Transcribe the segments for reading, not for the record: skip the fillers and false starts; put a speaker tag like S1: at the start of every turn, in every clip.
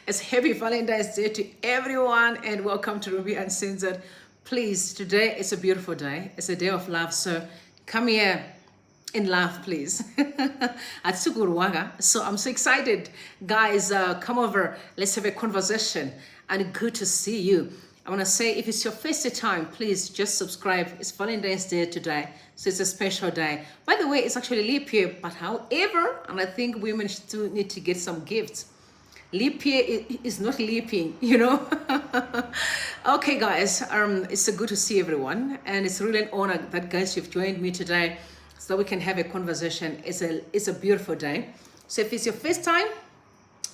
S1: It's happy Valentine's Day to everyone and welcome to Ruby Uncensored. Please, today is a beautiful day. It's a day of love, so come here in love, please. So I'm so excited. Guys, come over. Let's have a conversation and good to see you. I want to say, if it's your first time, please just subscribe. It's Valentine's Day today, so it's a special day. By the way, it's actually leap year, but however, and I think women still need to get some gifts. Leap year is not leaping, you know. Okay, guys, it's so good to see everyone, and it's really an honor that guys you've joined me today, so we can have a conversation. It's a beautiful day. So if it's your first time,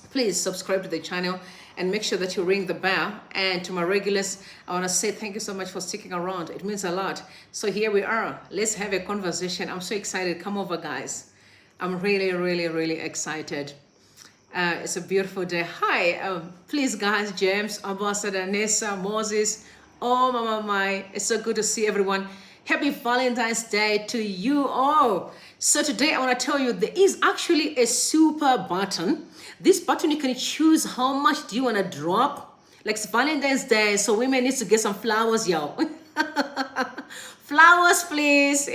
S1: please subscribe to the channel and make sure that you ring the bell. And to my regulars, I want to say thank you so much for sticking around. It means a lot. So here we are. Let's have a conversation. I'm so excited. Come over, guys. I'm really, really, really excited. It's a beautiful day. Hi, please, guys, James, Ambassador, Nessa, Moses. Oh, my. It's so good to see everyone. Happy Valentine's Day to you all. So today I want to tell you there is actually a super button. This button, you can choose how much do you want to drop. Like it's Valentine's Day, so women need to get some flowers, yo. Flowers, please.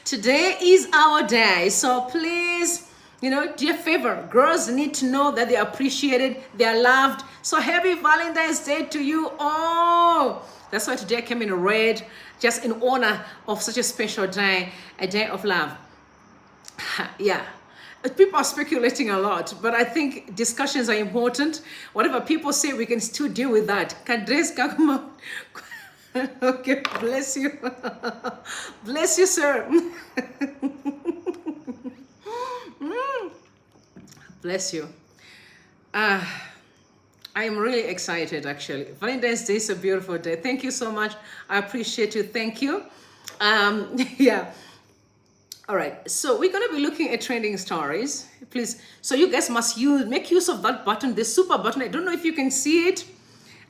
S1: Today is our day, so please, you know, do a favor. Girls need to know that they're appreciated, they're loved. So happy Valentine's Day to you all. That's why today I came in red, just in honor of such a special day, a day of love. Yeah. People are speculating a lot, but I think discussions are important. Whatever people say, we can still deal with that. Okay, bless you. Bless you, sir. Bless you. I am really excited, actually. Valentine's Day is a beautiful day. Thank you so much. I appreciate you. Thank you. Yeah. All right, so we're going to be looking at trending stories, please. So you guys must make use of that button, the super button. I don't know if you can see it.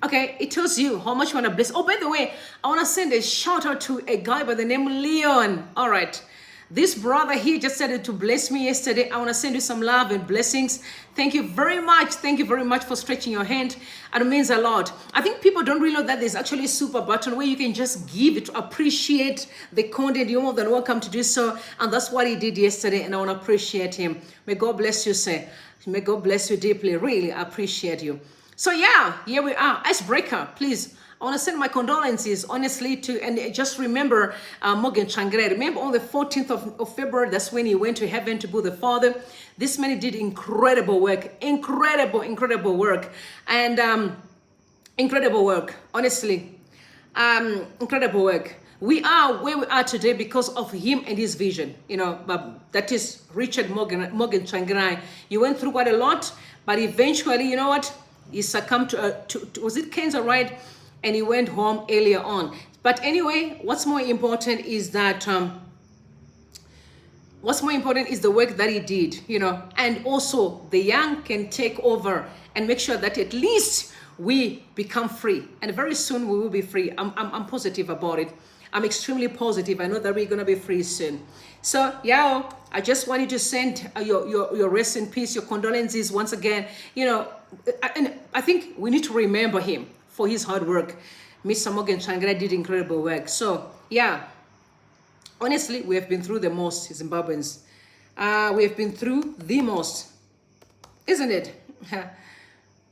S1: Okay, it tells you how much you want to bless. Oh, by the way, I want to send a shout out to a guy by the name Leon. All right. This brother here just said to bless me yesterday. I want to send you some love and blessings. Thank you very much. Thank you very much for stretching your hand. It means a lot. I think people don't really know that there's actually a super button where you can just give it to appreciate the content. You're more than welcome to do so. And that's what he did yesterday. And I want to appreciate him. May God bless you, sir. May God bless you deeply. Really appreciate you. So yeah, here we are. Icebreaker, please. I want to send my condolences, honestly, to, and just remember Morgan Changre. Remember on the 14th of February, that's when he went to heaven to be the Father. This man did incredible work, incredible work, and incredible work, honestly, incredible work. We are where we are today because of him and his vision, you know, that is Richard Morgan Changrai. He went through quite a lot, but eventually, you know what? He succumbed to was it cancer, right? And he went home earlier on. But anyway, what's more important is that the work that he did, you know, and also the young can take over and make sure that at least we become free. And very soon we will be free. I'm positive about it. I'm extremely positive. I know that we're gonna be free soon. So yeah, I just want you to send your rest in peace, your condolences once again. You know, and I think we need to remember him for his hard work. Mr. Morgan Changrai did incredible work. So yeah, honestly, we have been through the most, Zimbabweans. We have been through the most, isn't it?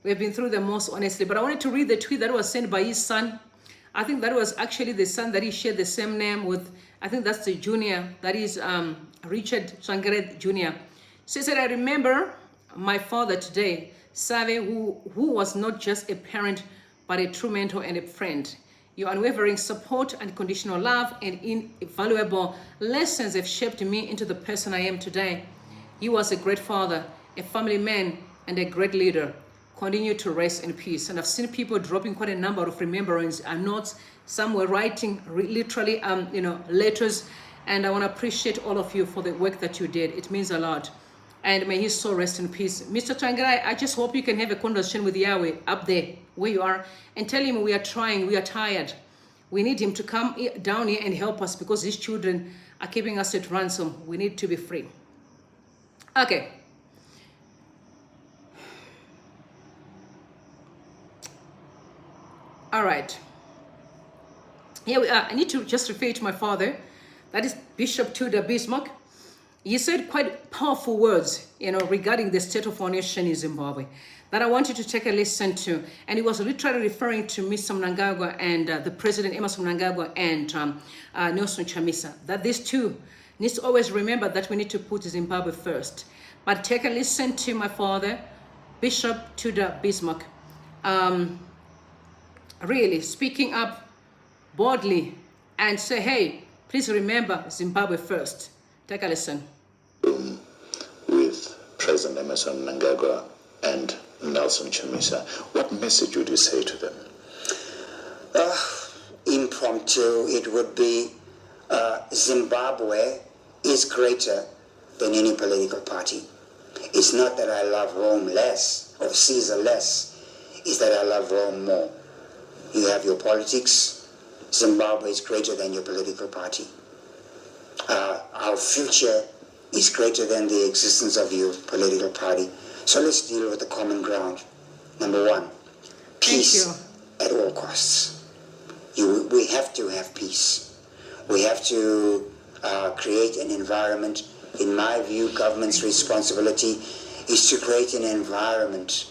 S1: We have been through the most, honestly. But I wanted to read the tweet that was sent by his son. I think that was actually the son that he shared the same name with. I think that's the junior, that is Richard Changrai Jr. So he said, I remember my father today, Save, who was not just a parent, but a true mentor and a friend. Your unwavering support, unconditional love, and invaluable lessons have shaped me into the person I am today. You was a great father, a family man, and a great leader. Continue to rest in peace. And I've seen people dropping quite a number of remembrance and notes. Some were writing literally, you know, letters. And I want to appreciate all of you for the work that you did. It means a lot. And may his soul rest in peace. Mr. Changrai, I just hope you can have a conversation with Yahweh up there where you are and tell him we are trying, we are tired. We need him to come down here and help us because these children are keeping us at ransom. We need to be free. Okay. All right. Here we are. I need to just refer to my father. That is Bishop Tudor Bismarck. He said quite powerful words, regarding the state of our nation in Zimbabwe, that I want you to take a listen to. And he was literally referring to Mr. Mnangagwa and the President Emerson Mnangagwa and Nelson Chamisa, that these two needs to always remember that we need to put Zimbabwe first. But take a listen to my father, Bishop Tudor Bismarck, really speaking up boldly and say, hey, please remember Zimbabwe first. Take a listen.
S2: With President Emerson Mnangagwa and Nelson Chamisa, what message would you say to them?
S3: Impromptu, it would be Zimbabwe is greater than any political party. It's not that I love Rome less or Caesar less, it's that I love Rome more. You have your politics, Zimbabwe is greater than your political party. Our future is greater than the existence of your political party. So let's deal with the common ground. Number one, peace at all costs. We have to have peace. We have to create an environment. In my view, government's responsibility is to create an environment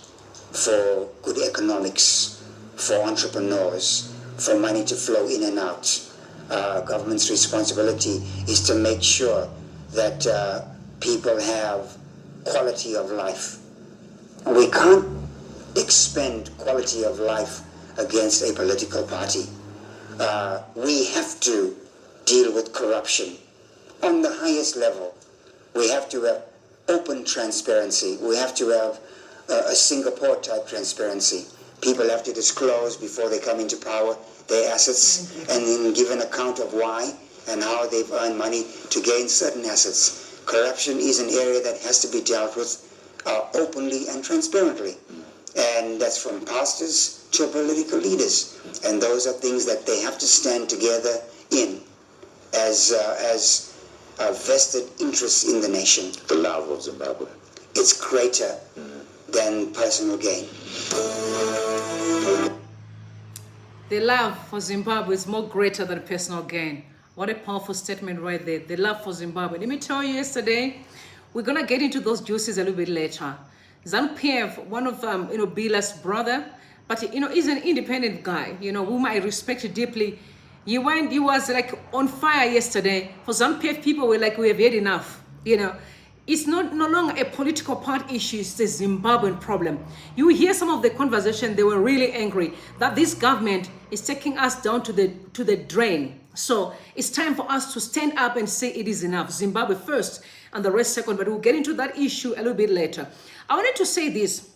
S3: for good economics, for entrepreneurs, for money to flow in and out. Government's responsibility is to make sure that people have quality of life. We can't expend quality of life against a political party. We have to deal with corruption on the highest level. We have to have open transparency. We have to have a Singapore type transparency. People have to disclose before they come into power their assets and then give an account of why and how they've earned money to gain certain assets. Corruption is an area that has to be dealt with openly and transparently. And that's from pastors to political leaders. And those are things that they have to stand together in as vested interests in the nation.
S2: The love of Zimbabwe.
S3: It's greater than personal gain.
S1: The love for Zimbabwe is more greater than personal gain. What a powerful statement right there. The love for Zimbabwe. Let me tell you, yesterday, we're going to get into those juices a little bit later. ZANU, one of Bila's brother, but he's an independent guy, whom I respect deeply. He was like on fire yesterday. For ZANU people were like, we have had enough. It's no longer a political party issue, it's a Zimbabwean problem. You hear some of the conversation, they were really angry that this government is taking us down to the drain. So it's time for us to stand up and say it is enough. Zimbabwe first and the rest second, but we'll get into that issue a little bit later. I wanted to say this.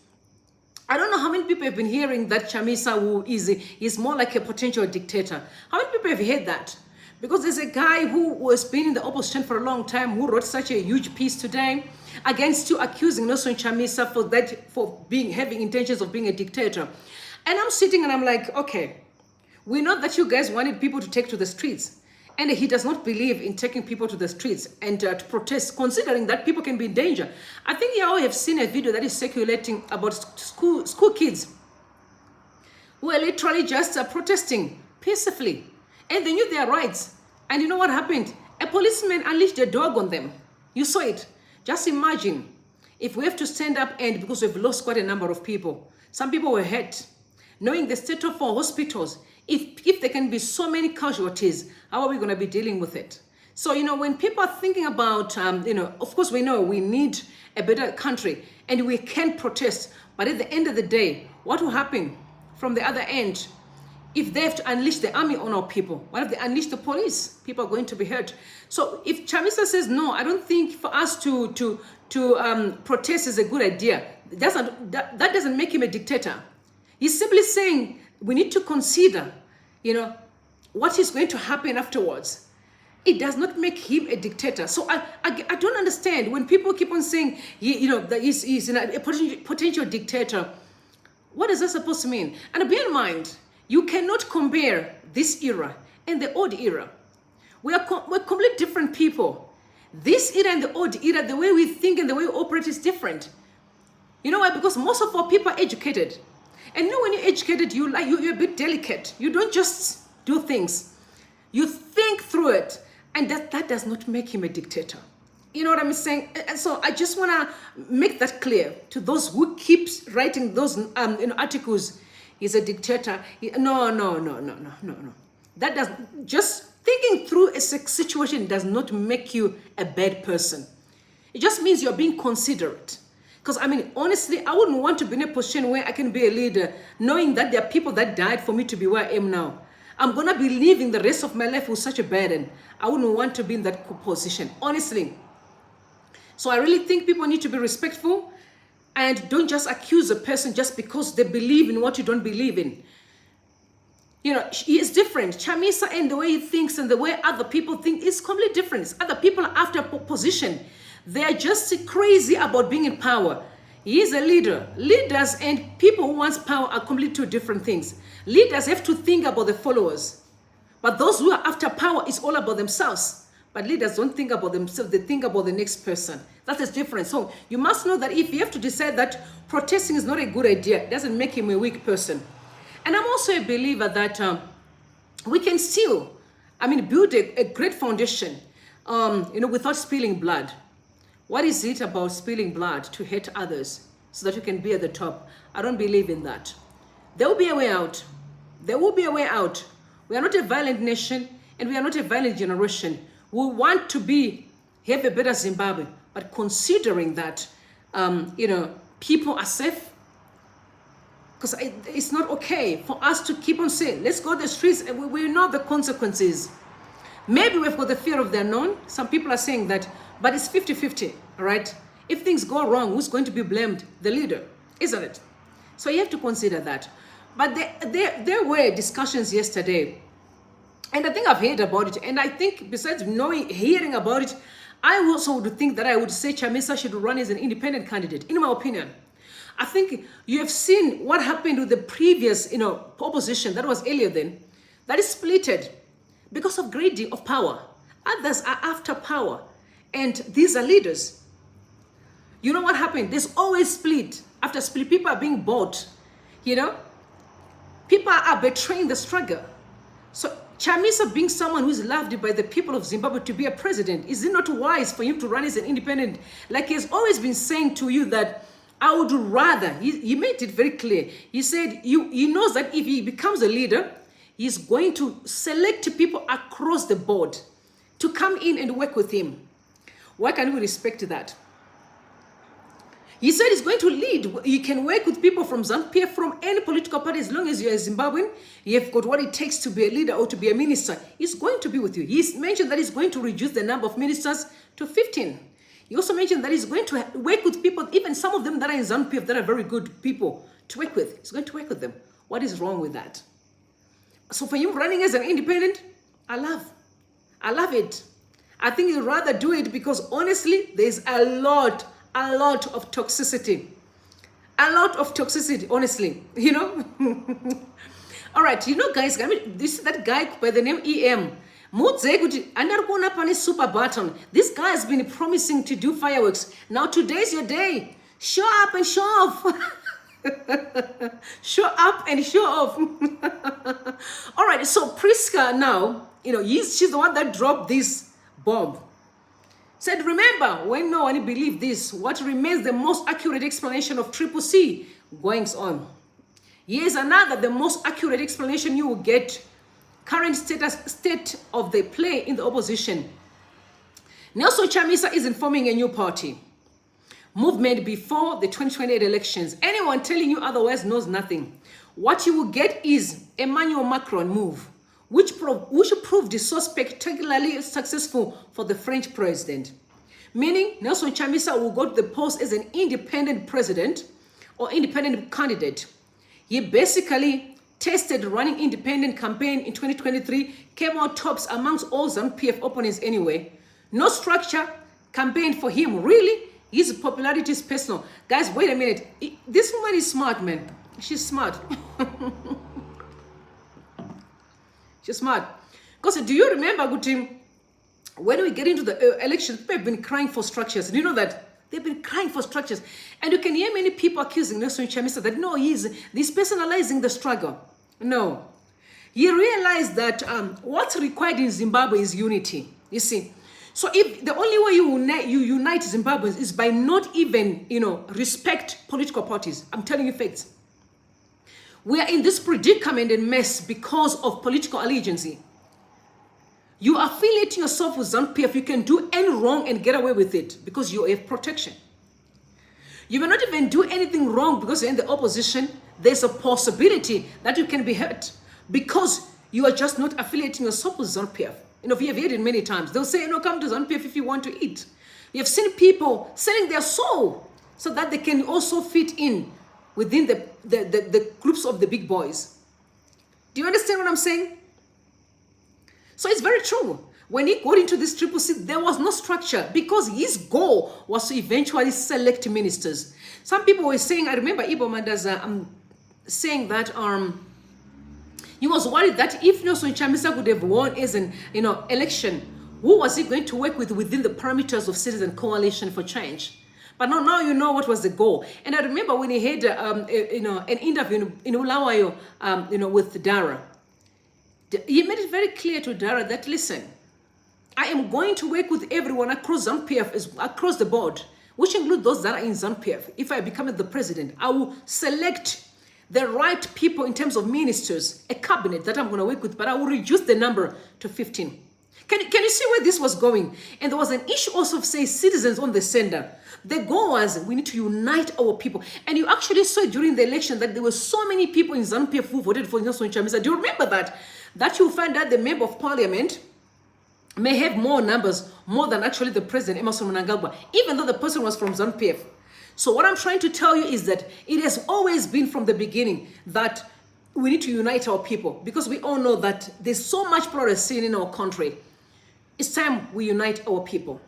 S1: I don't know how many people have been hearing that Chamisa is more like a potential dictator. How many people have heard that? Because there's a guy who has been in the opposition for a long time who wrote such a huge piece today against you, accusing Nelson Chamisa for having intentions of being a dictator. And I'm sitting and I'm like, okay, we know that you guys wanted people to take to the streets. And he does not believe in taking people to the streets and to protest, considering that people can be in danger. I think you all have seen a video that is circulating about school kids who are literally just protesting peacefully. And they knew their rights. And you know what happened? A policeman unleashed a dog on them. You saw it. Just imagine if we have to stand up and because we've lost quite a number of people. Some people were hurt. Knowing the state of our hospitals, if there can be so many casualties, how are we going to be dealing with it? So, when people are thinking about, of course we know we need a better country and we can protest. But at the end of the day, what will happen from the other end? If they have to unleash the army on our people, what if they unleash the police? People are going to be hurt. So if Chamisa says no, I don't think for us to protest is a good idea. That doesn't make him a dictator. He's simply saying we need to consider, what is going to happen afterwards. It does not make him a dictator. So I don't understand when people keep on saying that he's a potential dictator. What is that supposed to mean? And bear in mind, you cannot compare this era and the old era. We're completely different people. This era and the old era, the way we think and the way we operate is different. You know why? Because most of our people are educated. And you know, when you're educated, you're a bit delicate. You don't just do things. You think through it. And that does not make him a dictator. You know what I'm saying? And so I just want to make that clear to those who keeps writing those articles. He's a dictator. No. That does, just thinking through a situation does not make you a bad person. It just means you're being considerate. Because I mean, honestly, I wouldn't want to be in a position where I can be a leader knowing that there are people that died for me to be where I am now. I'm going to be living the rest of my life with such a burden. I wouldn't want to be in that position, honestly. So I really think people need to be respectful and don't just accuse a person just because they believe in what you don't believe in. You know, he is different. Chamisa, and the way he thinks and the way other people think is completely different. Other people are after position. They are just crazy about being in power. He is a leader. Leaders and people who want power are completely two different things. Leaders have to think about the followers. But those who are after power is all about themselves. But leaders don't think about themselves. They think about the next person. That is different. So you must know that if you have to decide that protesting is not a good idea, it doesn't make him a weak person. And I'm also a believer that we can still, build a great foundation, without spilling blood. What is it about spilling blood to hate others so that you can be at the top? I don't believe in that. There will be a way out. There will be a way out. We are not a violent nation and we are not a violent generation. We want to have a better Zimbabwe, but considering that, people are safe, because it's not okay for us to keep on saying, let's go to the streets, and we know the consequences. Maybe we've got the fear of the unknown. Some people are saying that, but it's 50-50, all right? If things go wrong, who's going to be blamed? The leader, isn't it? So you have to consider that. But there were discussions yesterday, and I think I've heard about it, and I think besides hearing about it, I also would think that I would say Chamisa should run as an independent candidate, in my opinion. I think you have seen what happened with the previous, opposition that was earlier then. That is splitted because of greed of power. Others are after power, and these are leaders. You know what happened? There's always split. After split, people are being bought. People are betraying the struggle. So Chamisa, being someone who is loved by the people of Zimbabwe to be a president, is it not wise for him to run as an independent? Like he has always been saying to you that I would rather, he made it very clear. He said he knows that if he becomes a leader, he's going to select people across the board to come in and work with him. Why can't we respect that? He said he's going to lead. You can work with people from ZANU, from any political party, as long as you're a Zimbabwean, you've got what it takes to be a leader or to be a minister. He's going to be with you. He's mentioned that he's going to reduce the number of ministers to 15. He also mentioned that he's going to work with people, even some of them that are in ZANU that are very good people to work with. He's going to work with them. What is wrong with that? So for him running as an independent, I love it. I think he'd rather do it because honestly, there's a lot of toxicity. A lot of toxicity, honestly, All right, guys, this is that guy by the name EM. Super button. This guy has been promising to do fireworks. Now today's your day. Show up and show off. Show up and show off. All right, so Priska now, she's the one that dropped this bomb. Said, remember, when no one believed this, what remains the most accurate explanation of Triple C goings on. Here's another, the most accurate explanation you will get. Current state of the play in the opposition. Nelson Chamisa is forming a new party. Movement before the 2028 elections. Anyone telling you otherwise knows nothing. What you will get is Emmanuel Macron move, which proved so spectacularly successful for the French president. Meaning Nelson Chamisa will go to the post as an independent president or independent candidate. He basically tested running independent campaign in 2023, came out tops amongst all ZANU-PF opponents anyway. No structure, campaign for him. Really? His popularity is personal. Guys, wait a minute. This woman is smart, man. She's smart. She's smart. Because do you remember, good team, when we get into the elections, people have been crying for structures. Do you know that? They've been crying for structures. And you can hear many people accusing Nelson Chamisa that, no, he's personalizing the struggle. No. He realized that what's required in Zimbabwe is unity, you see. So if the only way you unite Zimbabweans is by not even, respect political parties. I'm telling you facts. We are in this predicament and mess because of political allegiance. You affiliate yourself with ZANU-PF, you can do any wrong and get away with it because you have protection. You will not even do anything wrong because you're in the opposition. There's a possibility that you can be hurt because you are just not affiliating yourself with ZANU-PF. We have heard it many times. They'll say, come to ZANU-PF if you want to eat. We have seen people selling their soul so that they can also fit in within the groups of the big boys. Do you understand what I'm saying? So it's very true. When he got into this triple C, there was no structure because his goal was to eventually select ministers. Some people were saying, I remember Ibo Mandaza saying that he was worried that if Nelson Chamisa could have won as an election, who was he going to work with within the parameters of Citizen Coalition for Change? But now you know what was the goal. And I remember when he had an interview in Ulawayo with Dara. He made it very clear to Dara that, listen, I am going to work with everyone across ZANU-PF, across the board, which include those that are in ZANU-PF. If I become the president, I will select the right people in terms of ministers, a cabinet that I'm going to work with, but I will reduce the number to 15. Can you see where this was going? And there was an issue also of, say, citizens on the sender. The goal was we need to unite our people. And you actually saw during the election that there were so many people in ZANU-PF who voted for Nelson Chamisa. Do you remember that? That you'll find that the member of parliament may have more numbers, more than actually the president, Emerson Mnangagwa, even though the person was from ZANU-PF. So what I'm trying to tell you is that it has always been from the beginning that we need to unite our people because we all know that there's so much progress in our country. It's time we unite our people.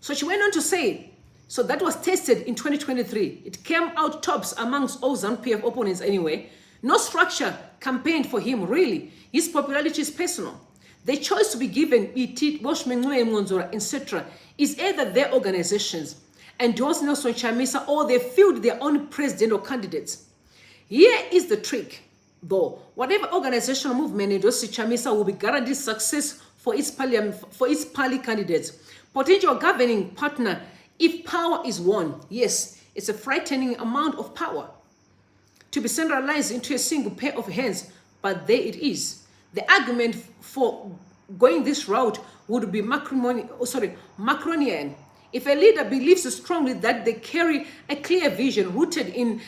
S1: So she went on to say, so that was tested in 2023. It came out tops amongst all ZANU-PF opponents anyway. No structure campaigned for him, really. His popularity is personal. The choice to be given, etc., is either their organizations endorse Nelson Chamisa or they field their own president or candidates. Here is the trick, though. Whatever organizational movement endorses Chamisa will be guaranteed success for its party candidates. Potential governing partner, if power is won, yes, it's a frightening amount of power to be centralized into a single pair of hands, but there it is. The argument for going this route would be Macronian. If a leader believes strongly that they carry a clear vision rooted in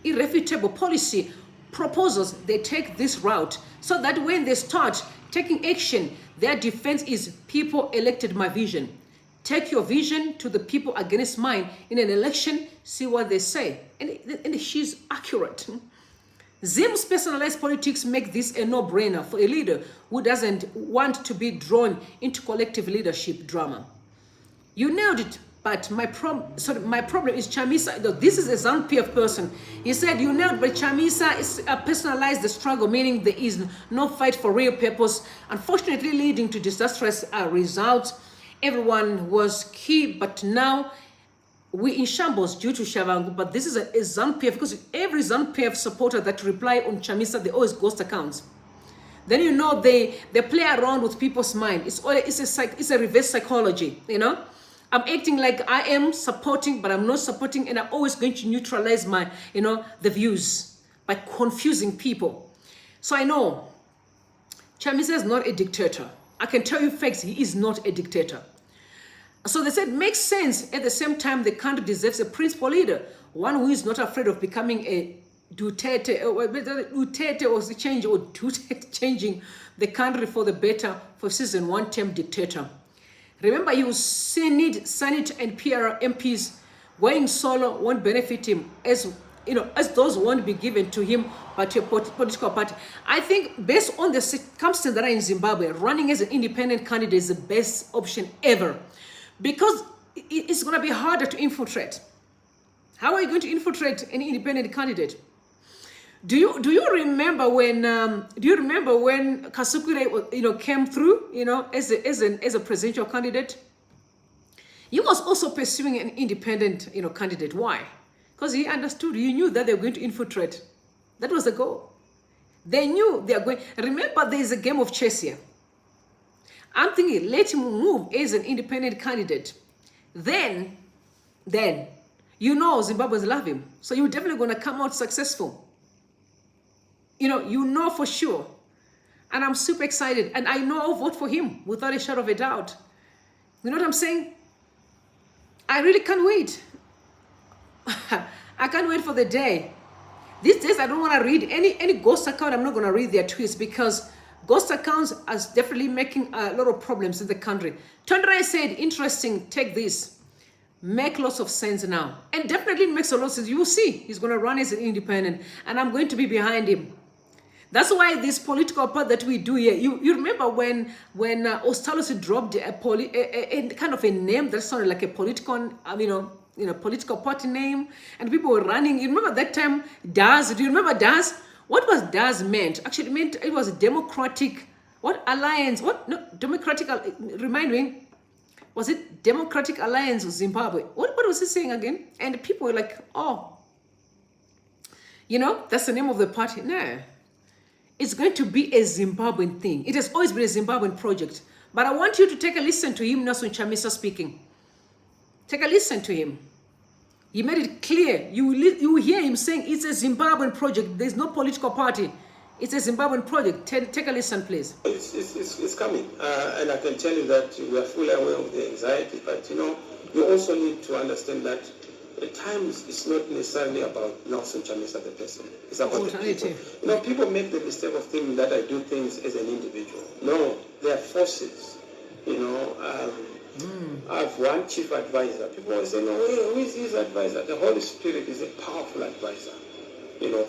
S1: irrefutable policy proposals, they take this route so that when they start taking action, their defense is people elected my vision. Take your vision to the people against mine in an election, see what they say. And she's accurate. Zim's personalized politics make this a no-brainer for a leader who doesn't want to be drawn into collective leadership drama. You nailed it, but my problem is Chamisa. This is a ZANU-PF person. He said, you nailed, but Chamisa is personalized the struggle, meaning there is no fight for real purpose, unfortunately leading to disastrous results. Everyone was key, but now we in shambles due to Shavangu. But this is a ZANU-PF, because every ZANU-PF supporter that reply on Chamisa, they always ghost accounts. Then you know they play around with people's mind. It's a reverse psychology, I'm acting like I am supporting, but I'm not supporting, and I'm always going to neutralize my, the views by confusing people. So I know Chamisa is not a dictator. I can tell you facts, he is not a dictator. So they said, makes sense. At the same time, the country deserves a principal leader, one who is not afraid of becoming a Duterte or changing the country for the better for season one-term dictator. Remember, you need Senate and PR MPs. Going solo won't benefit him, as those won't be given to him but to a political party. I think based on the circumstances that are in Zimbabwe, running as an independent candidate is the best option ever, because it's going to be harder to infiltrate. How are you going to infiltrate an independent candidate? Do you remember when Kasukure came through as a presidential candidate? He was also pursuing an independent, candidate. Why? Because he understood, he knew that they were going to infiltrate. That was the goal. They knew they are going. Remember, there is a game of chess here. I'm thinking, let him move as an independent candidate. Then, Zimbabweans love him. So you're definitely going to come out successful. You know for sure. And I'm super excited. And I know I'll vote for him without a shadow of a doubt. You know what I'm saying? I really can't wait. I can't wait for the day. These days, I don't want to read any ghost account. I'm not going to read their tweets because ghost accounts are definitely making a lot of problems in the country. Tondra said, interesting, take this. Make lots of sense now. And definitely makes a lot of sense. You will see he's going to run as an independent. And I'm going to be behind him. That's why this political part that we do here, you remember when Ostalos dropped a kind of a name that sounded like a political, political party name, and people were running. You remember that time, DAS? Do you remember DAS? What was DAS meant? Actually, it was Democratic, what alliance? What, no, Democratic, remind me, was it Democratic Alliance of Zimbabwe? What was it saying again? And people were like, oh, that's the name of the party. No. It's going to be a Zimbabwean thing. It has always been a Zimbabwean project. But I want you to take a listen to him, Nelson Chamisa speaking. Take a listen to him. He made it clear. You will hear him saying it's a Zimbabwean project. There's no political party. It's a Zimbabwean project. Take a listen, please.
S4: It's coming. And I can tell you that we are fully aware of the anxiety. But, you also need to understand that at times it's not necessarily about Nelson Chamisa the person. It's about the people. People make the mistake of thinking that I do things as an individual. No, they are forces. I have one chief advisor. People always say, no, who is his advisor? The Holy Spirit is a powerful advisor,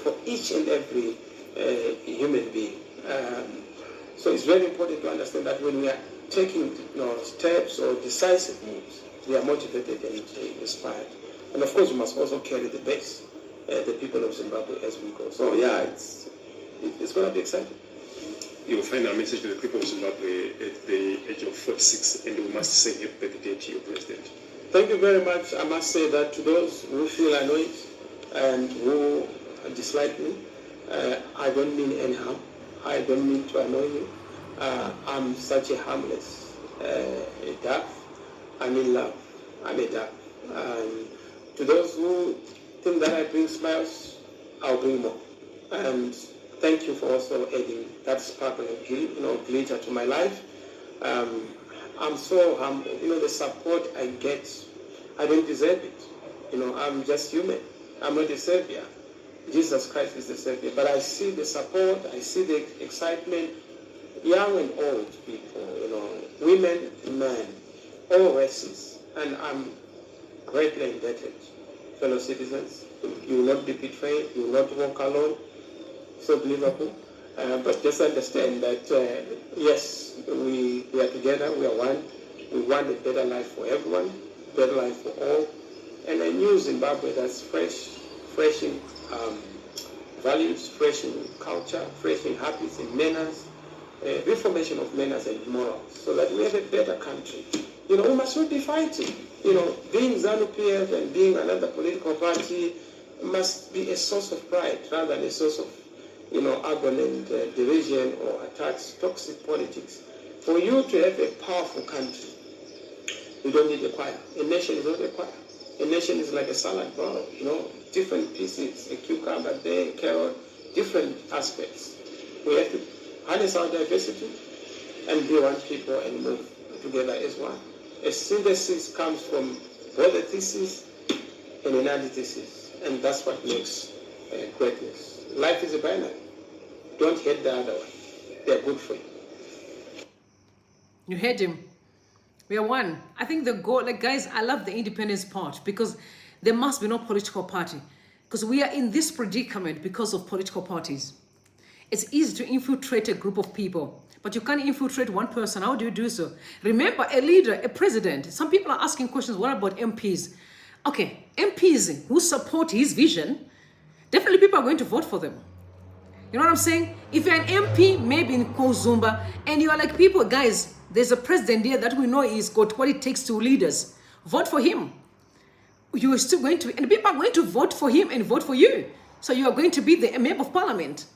S4: for each and every human being. So it's very important to understand that when we are taking steps or decisive moves, we are motivated and inspired. And of course, we must also carry the base, the people of Zimbabwe as we go. So yeah, it's going to be exciting.
S5: You will find our message to the people of Zimbabwe at the age of 46, and we must say happy birthday to your president.
S4: Thank you very much. I must say that to those who feel annoyed and who dislike me, I don't mean any harm. I don't mean to annoy you. I'm such a harmless duck. I'm in love. I'm a duck. To those who think that I bring smiles, I'll bring more. And thank you for also adding that sparkle of glitter to my life. I'm so humble. The support I get, I don't deserve it. I'm just human. I'm not a savior. Jesus Christ is the savior. But I see the support, I see the excitement, young and old people, women, men, all races. And I'm greatly indebted. Fellow citizens, you will not be betrayed, you will not walk alone. So Liverpool, but just understand that yes, we are together, we are one. We want a better life for everyone, better life for all, and a new Zimbabwe that's fresh in values, fresh in culture, fresh in habits and manners, reformation of manners and morals, so that we have a better country. We must not be fighting. Being ZANU PF and being another political party must be a source of pride rather than a source of agony and division or attacks, toxic politics. For you to have a powerful country, you don't need a choir. A nation is not a choir. A nation is like a salad bar, different pieces, a cucumber there, a carrot, different aspects. We have to harness our diversity and be one people and move together as one. A synthesis comes from both a thesis and an antithesis, and that's what makes greatness. Life is a binary. Don't hate the other one. They're good for you.
S1: You heard him. We are one. I think the goal, guys, I love the independence part because there must be no political party. Because we are in this predicament because of political parties. It's easy to infiltrate a group of people, but you can't infiltrate one person. How do you do so? Remember, a leader, a president. Some people are asking questions, what about MPs? Okay, MPs who support his vision, definitely people are going to vote for them. You know what I'm saying? If you're an MP, maybe in Kozumba, and you are like, people, guys, there's a president here that we know he's got what it takes to lead us. vote for him. You are still going to, and people are going to vote for him and vote for you. So you are going to be the member of parliament.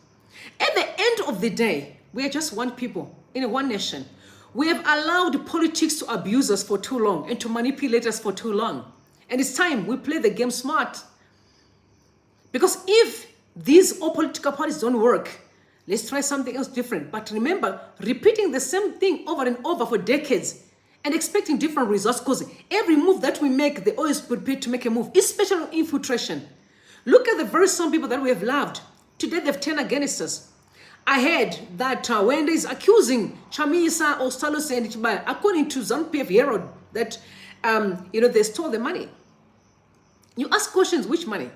S1: At the end of the day, we are just one people in one nation. We have allowed politics to abuse us for too long and to manipulate us for too long. And it's time we play the game smart. Because if these all political parties don't work, let's try something else different. But remember, repeating the same thing over and over for decades and expecting different results, because every move that we make, they always prepare to make a move, especially infiltration. Look at the very some people that we have loved. Today they've turned against us. I heard that when is accusing Chamisa or Stalos and Chibai, according to ZANU-PF Herald, that they stole the money. You ask questions, which money?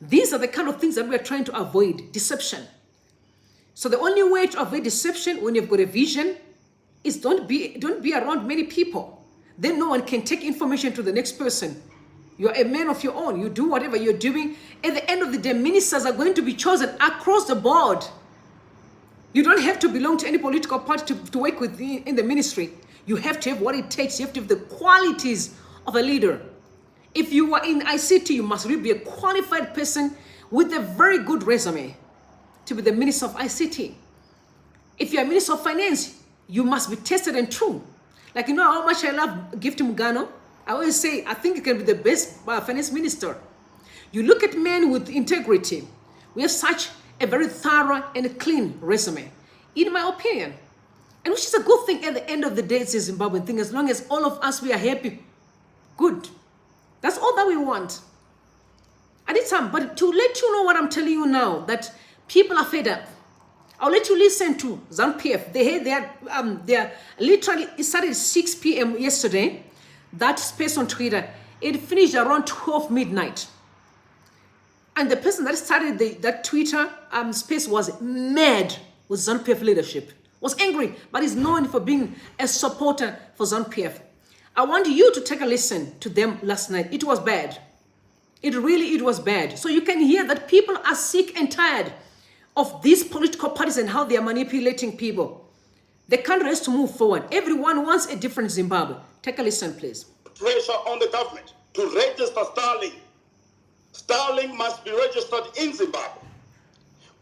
S1: These are the kind of things that we are trying to avoid, deception. So the only way to avoid deception when you've got a vision is don't be around many people. Then no one can take information to the next person. You're a man of your own. You do whatever you're doing. At the end of the day, ministers are going to be chosen across the board. You don't have to belong to any political party to work with in the ministry. You have to have what it takes. You have to have the qualities of a leader. If you are in ICT, you must really be a qualified person with a very good resume to be the minister of ICT. If you're a minister of finance, you must be tested and true. Like, you know how much I love Gift Mugano? I always say, I think it can be the best finance minister. You look at men with integrity. We have such a very thorough and clean resume, in my opinion. And which is a good thing at the end of the day. It's a Zimbabwean thing. As long as all of us, we are happy, good. That's all that we want. I did some, but to let you know what I'm telling you now, that people are fed up. I'll let you listen to ZANU-PF. They literally, it started at 6 p.m. yesterday. That space on Twitter, it finished around 12 midnight. And the person that started that Twitter space was mad with ZANU-PF leadership. Was angry, but is known for being a supporter for ZANU-PF. I want you to take a listen to them last night. It was bad. It was bad. So you can hear that people are sick and tired of these political parties and how they are manipulating people. The country has to move forward. Everyone wants a different Zimbabwe. Take a listen, please.
S6: Pressure on the government to register Starlink. Starlink must be registered in Zimbabwe.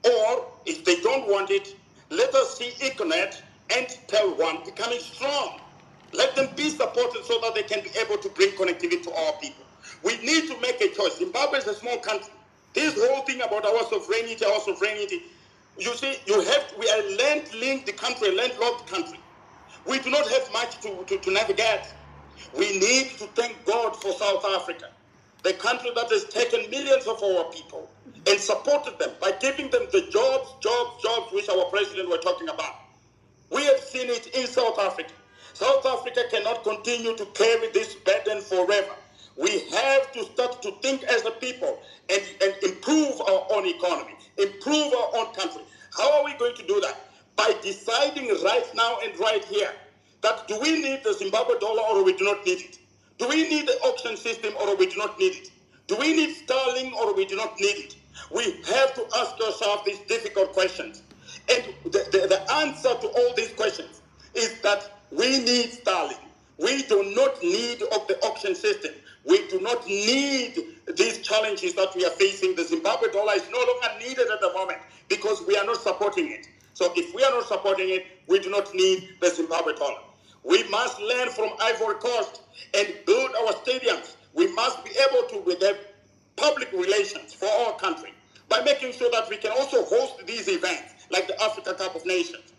S6: Or, if they don't want it, let us see Econet and Tel1 becoming strong. Let them be supported so that they can be able to bring connectivity to our people. We need to make a choice. Zimbabwe is a small country. This whole thing about our sovereignty, you see, we are a land-linked country, a landlocked country. We do not have much to navigate. We need to thank God for South Africa, the country that has taken millions of our people and supported them by giving them the jobs which our president were talking about. We have seen it in South Africa. South Africa cannot continue to carry this burden forever. We have to start to think as a people and improve our own economy, improve our own country. How are we going to do that? By deciding right now and right here that do we need the Zimbabwe dollar or we do not need it? Do we need the auction system or we do not need it? Do we need Starlink or we do not need it? We have to ask ourselves these difficult questions. And the answer to all these questions is that we need Starlink. We do not need the auction system. We do not need these challenges that we are facing. The Zimbabwe dollar is no longer needed at the moment because we are not supporting it. So if we are not supporting it, we do not need the Zimbabwe dollar. We must learn from Ivory Coast and build our stadiums. We must be able to have public relations for our country by making sure that we can also host these events like the Africa Cup of Nations.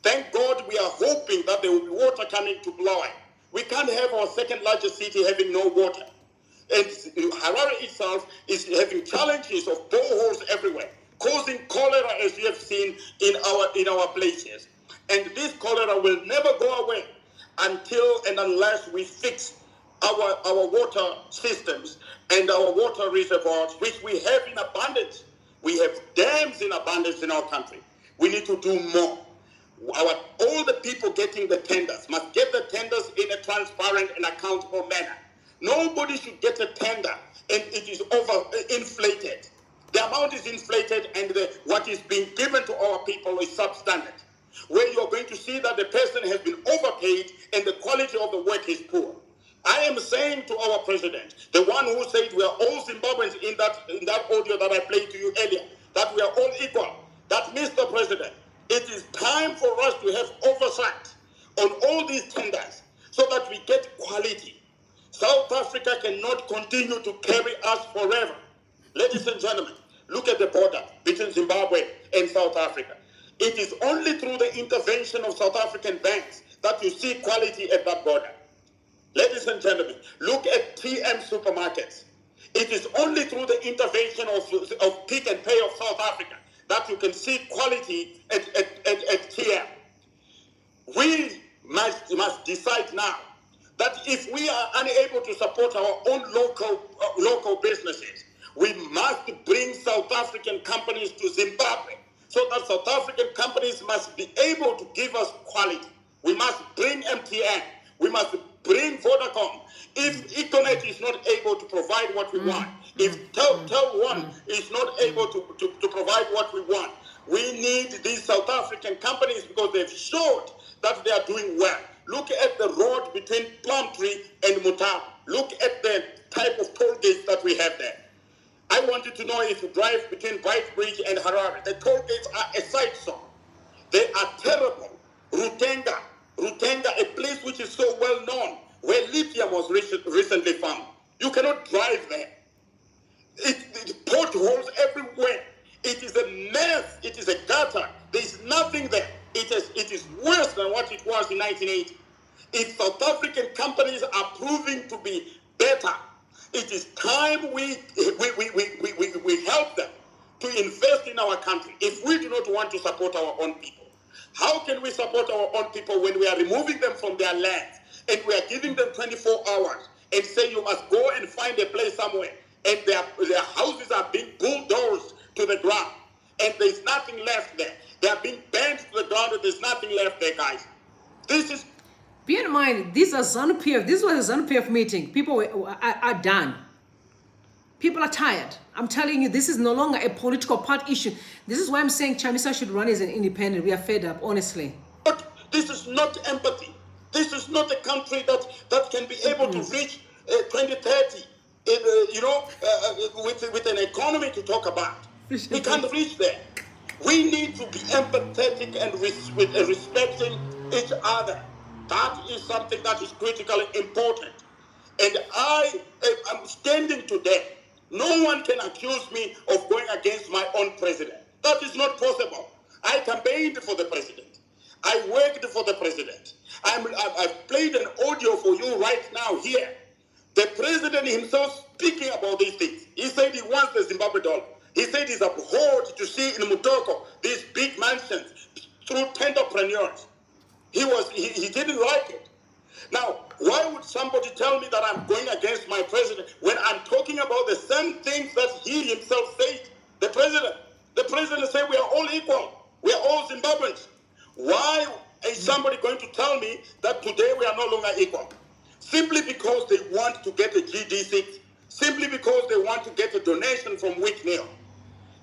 S6: Thank God we are hoping that there will be water coming to Bulawayo. We can't have our second largest city having no water. And Harare itself is having challenges of boreholes everywhere, causing cholera as you have seen in our places. And this cholera will never go away until and unless we fix our water systems and our water reservoirs, which we have in abundance. We have dams in abundance in our country. We need to do more. All the people getting the tenders must get the tenders in a transparent and accountable manner. Nobody should get a tender and it is inflated. The amount is inflated and what is being given to our people is substandard. Where you're going to see that the person has been overpaid and the quality of the work is poor. I am saying to our president, the one who said we are all Zimbabweans in that audio that I played to you earlier, that we are all equal, that Mr. President, it is time for us to have oversight on all these tenders so that we get quality. South Africa cannot continue to carry us forever. Ladies and gentlemen, look at the border between Zimbabwe and South Africa. It is only through the intervention of South African banks that you see quality at that border. Ladies and gentlemen, look at TM supermarkets. It is only through the intervention of Pick and Pay of South Africa that you can see quality at TM. We must decide now that if we are unable to support our own local businesses, we must bring South African companies to Zimbabwe so that South African companies must be able to give us quality. We must bring MTN. We must bring Vodacom. If Econet is not able to provide what we want, if Tel1 is not able to provide what we want, we need these South African companies because they've showed that they are doing well. Look at the road between Plumtree and Mutapa. Look at the type of toll gates that we have there. I wanted to know if you drive between Bridge and Harare. The toll gates are a sight song. They are terrible. Rutenga, a place which is so well known, where lithium was recently found. You cannot drive there. It potholes everywhere. It is a mess. It is a gutter. There is nothing there. It is worse than what it was in 1980. If South African companies are proving to be better, it is time we help them to invest in our country. If we do not want to support our own people, how can we support our own people when we are removing them from their lands and we are giving them 24 hours and say you must go and find a place somewhere and their houses are being bulldozed to the ground and there's nothing left there. They are being bent to the ground and there's nothing left there, guys. This is...
S1: Bear in mind, these are ZANU-PF. This was a ZANU-PF meeting. People are done. People are tired. I'm telling you, this is no longer a political part issue. This is why I'm saying Chamisa should run as an independent. We are fed up, honestly.
S6: But this is not empathy. This is not a country that can be able to reach 2030, with an economy to talk about. We can't reach there. We need to be empathetic and respecting each other. That is something that is critically important. And I am standing today. No one can accuse me of going against my own president. That is not possible. I campaigned for the president. I worked for the president. I've played an audio for you right now here. The president himself speaking about these things. He said he wants the Zimbabwe dollar. He said he's abhorred to see in Mutoko these big mansions through entrepreneurs. He didn't like it. Now, why would somebody tell me that I'm going against my president when I'm talking about the same things that he himself said? The president said we are all equal. We are all Zimbabweans. Why is somebody going to tell me that today we are no longer equal? Simply because they want to get a GD6. Simply because they want to get a donation from Wick Neal.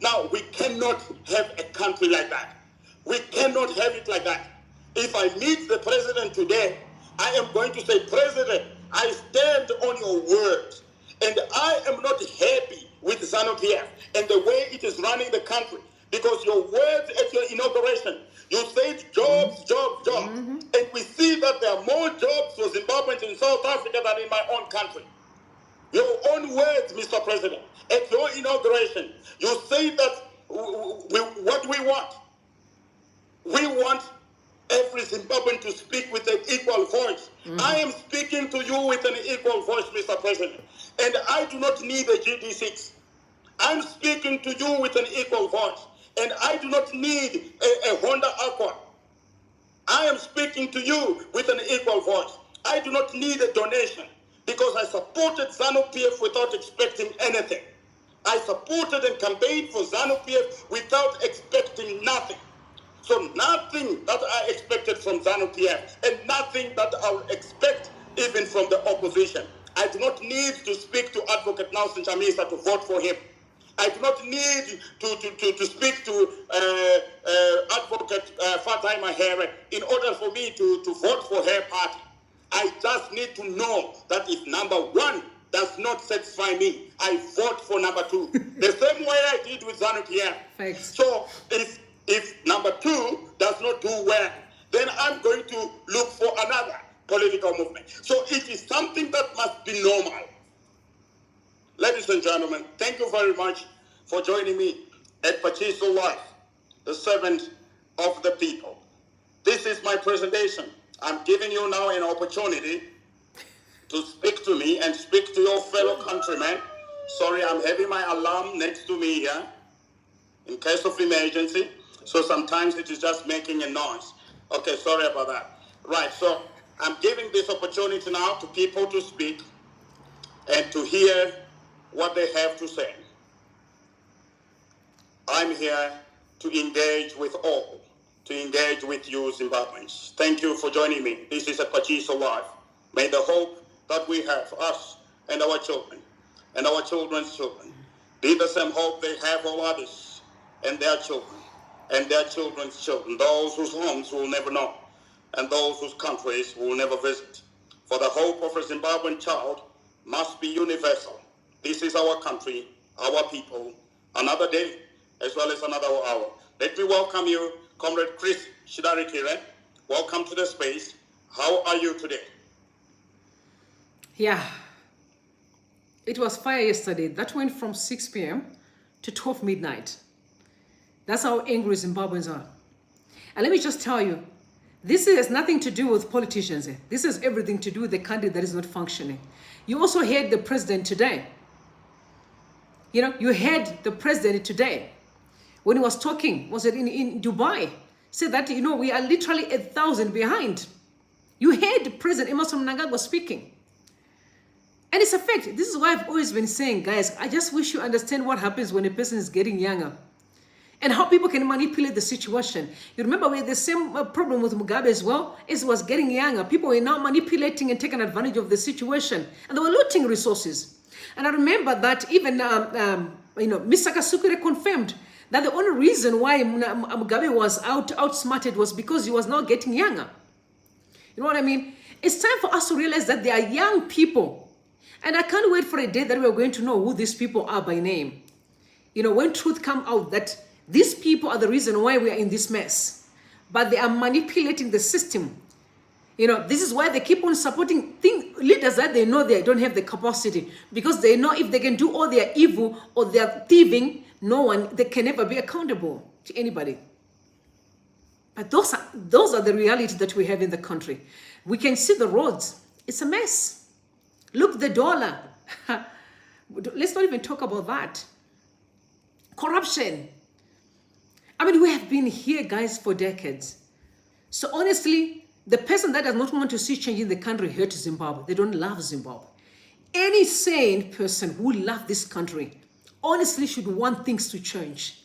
S6: Now, we cannot have a country like that. We cannot have it like that. If I meet the president today, I am going to say, President, I stand on your words. And I am not happy with ZANU-PF and the way it is running the country. Because your words at your inauguration, you said jobs, jobs, jobs. And we see that there are more jobs for Zimbabweans in South Africa than in my own country. Your own words, Mr. President, at your inauguration, you say that what we want. We want every Zimbabwean to speak with an equal voice. I am speaking to you with an equal voice, Mr. President. And I do not need a GD6. I'm speaking to you with an equal voice. And I do not need a Honda Accord. I am speaking to you with an equal voice. I do not need a donation because I supported ZANU-PF without expecting anything. I supported and campaigned for ZANU-PF without expecting nothing. So nothing that I expected from ZANU-PF and nothing that I will expect even from the opposition. I do not need to speak to Advocate Nelson Chamisa to vote for him. I do not need to speak to Advocate Fatai Mahere in order for me to vote for her party. I I just need to know that if number one does not satisfy me, I vote for number two. The same way I did with ZANU here.
S1: Thanks.
S6: So if number two does not do well, then I'm going to look for another political movement. So it is something that must be normal. Ladies and gentlemen, thank you very much for joining me at Pachiso Life, the servant of the people. This is my presentation. I'm giving you now an opportunity to speak to me and speak to your fellow countrymen. Sorry, I'm having my alarm next to me here in case of emergency. So sometimes it is just making a noise. Okay, sorry about that. Right, so I'm giving this opportunity now to people to speak and to hear what they have to say. I'm here to engage with all, to engage with you Zimbabweans. Thank you for joining me. This is a Pachiso Life. May the hope that we have, us and our children and our children's children, be the same hope they have all others and their children and their children's children, those whose homes will never know and those whose countries will never visit. For the hope of a Zimbabwean child must be universal. This is our country, our people, another day as well as another hour. Let me welcome you, Comrade Chris Shidarikire. Welcome to the space. How are you today?
S1: Yeah, it was fire yesterday. That went from 6 p.m. to 12 midnight. That's how angry Zimbabweans are. And let me just tell you, this has nothing to do with politicians. This has everything to do with the country that is not functioning. You also heard the president today. You know, you heard the president today when he was talking, was it in Dubai, said that, you know, we are literally 1,000 behind. You heard President Mnangagwa speaking. And it's a fact. This is why I've always been saying, guys, I just wish you understand what happens when a person is getting younger and how people can manipulate the situation. You remember we had the same problem with Mugabe as well. As he was getting younger, people were now manipulating and taking advantage of the situation, and they were looting resources. And I remember that even, Mr. Kasukure confirmed that the only reason why Mugabe was outsmarted was because he was now getting younger. You know what I mean? It's time for us to realize that there are young people. And I can't wait for a day that we're going to know who these people are by name. You know, when truth comes out that these people are the reason why we are in this mess. But they are manipulating the system. You know, this is why they keep on supporting leaders that they know they don't have the capacity. Because they know if they can do all their evil or their thieving, they can never be accountable to anybody. But those are the reality that we have in the country. We can see the roads. It's a mess. Look, the dollar. Let's not even talk about that. Corruption. I mean, we have been here, guys, for decades. So honestly, the person that does not want to see change in the country hates Zimbabwe. They don't love Zimbabwe. Any sane person who loves this country honestly should want things to change,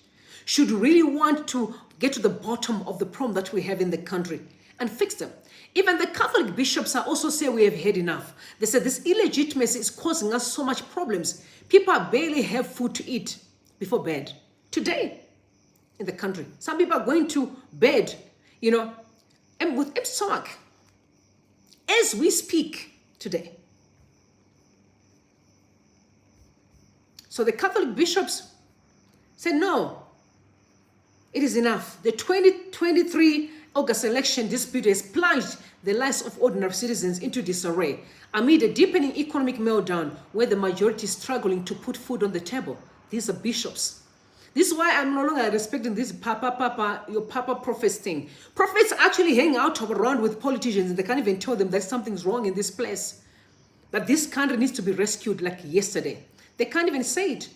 S1: should really want to get to the bottom of the problem that we have in the country and fix them. Even the Catholic bishops are also saying we have had enough. They said this illegitimacy is causing us so much problems. People barely have food to eat before bed. Today, in the country, some people are going to bed, you know, and with empty stomach. As we speak today. So the Catholic bishops said, no, it is enough. The 2023 August election dispute has plunged the lives of ordinary citizens into disarray amid a deepening economic meltdown where the majority is struggling to put food on the table. These are bishops. This is why I'm no longer respecting this your papa prophets thing. Prophets actually hang out around with politicians and they can't even tell them that something's wrong in this place. That this country needs to be rescued like yesterday. They can't even say it.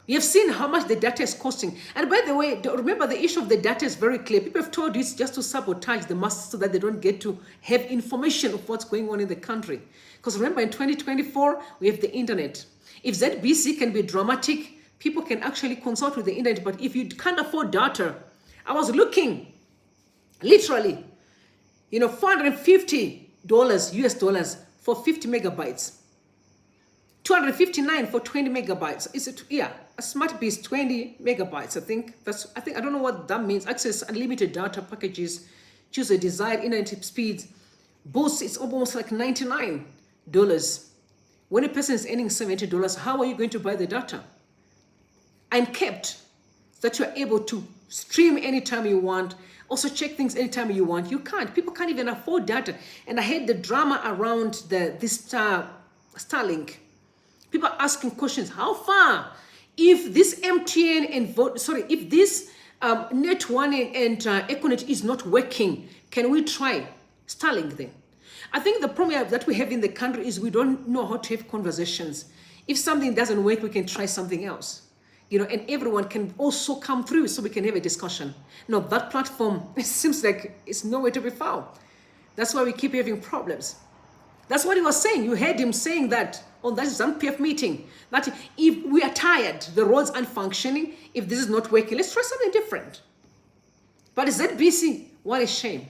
S1: We have seen how much the data is costing. And by the way, remember the issue of the data is very clear. People have told you it's just to sabotage the masses so that they don't get to have information of what's going on in the country. Because remember, in 2024, we have the internet. If ZBC can be dramatic, people can actually consult with the internet. But if you can't afford data, I was looking, literally, you know, $450 US dollars for 50 megabytes. $259 for 20 megabytes. Is it? Yeah, a smart piece, 20 megabytes. I don't know what that means. Access unlimited data packages. Choose a desired internet speeds Boost is almost like $99. When a person is earning $70, how are you going to buy the data? And kept that you're able to stream anytime you want, also check things anytime you want. You can't. People can't even afford data. And I hate the drama around this Starlink. People are asking questions. How far? If this MTN and if this Net One and Econet is not working, can we try Starlink then? I think the problem that we have in the country is we don't know how to have conversations. If something doesn't work, we can try something else. And everyone can also come through so we can have a discussion. No, that platform, it seems like it's nowhere to be found. That's why we keep having problems. That's what he was saying. You heard him saying that on that ZANU-PF meeting, that if we are tired, the roads aren't functioning, if this is not working, let's try something different. But ZBC, what a shame.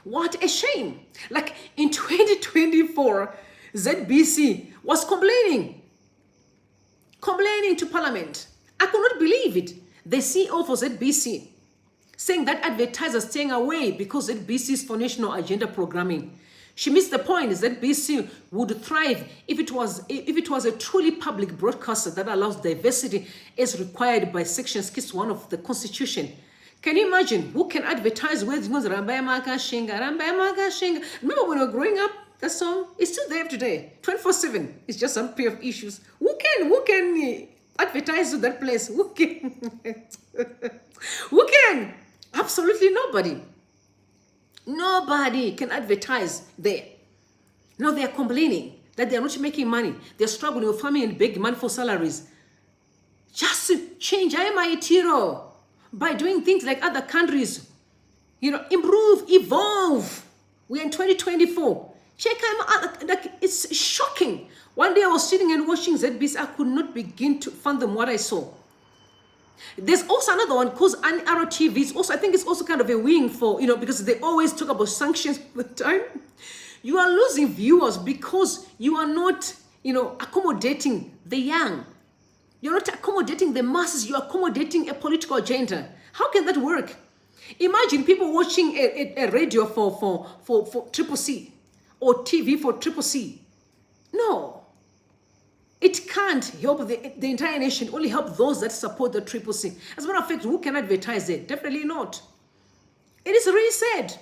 S1: What a shame. Like in 2024, ZBC was complaining to Parliament. I could not believe it. The CEO for ZBC saying that advertisers staying away because ZBC is for national agenda programming. She missed the point. ZBC would thrive if it was a truly public broadcaster that allows diversity as required by Section 61 of the Constitution. Can you imagine who can advertise words? Remember when we were growing up, that song is still there today, 24/7. It's just some pair of issues. Who can advertise to that place? Who can? Who can? Absolutely nobody. Nobody can advertise there. Now they are complaining that they are not making money. They are struggling with farming and begging money for salaries. Just change IMITiro by doing things like other countries. Improve, evolve. We're in 2024. Check out, like, it's shocking. One day I was sitting and watching ZBC. I could not begin to fathom what I saw. There's also another one called Arrow TV. It's also, I think it's also kind of a wing for, because they always talk about sanctions all the time. You are losing viewers because you are not, accommodating the young. You're not accommodating the masses. You're accommodating a political agenda. How can that work? Imagine people watching a radio for Triple C or TV for Triple C. No. It can't help the entire nation, only help those that support the Triple C. As a matter of fact, who can advertise it? Definitely not. It is really sad.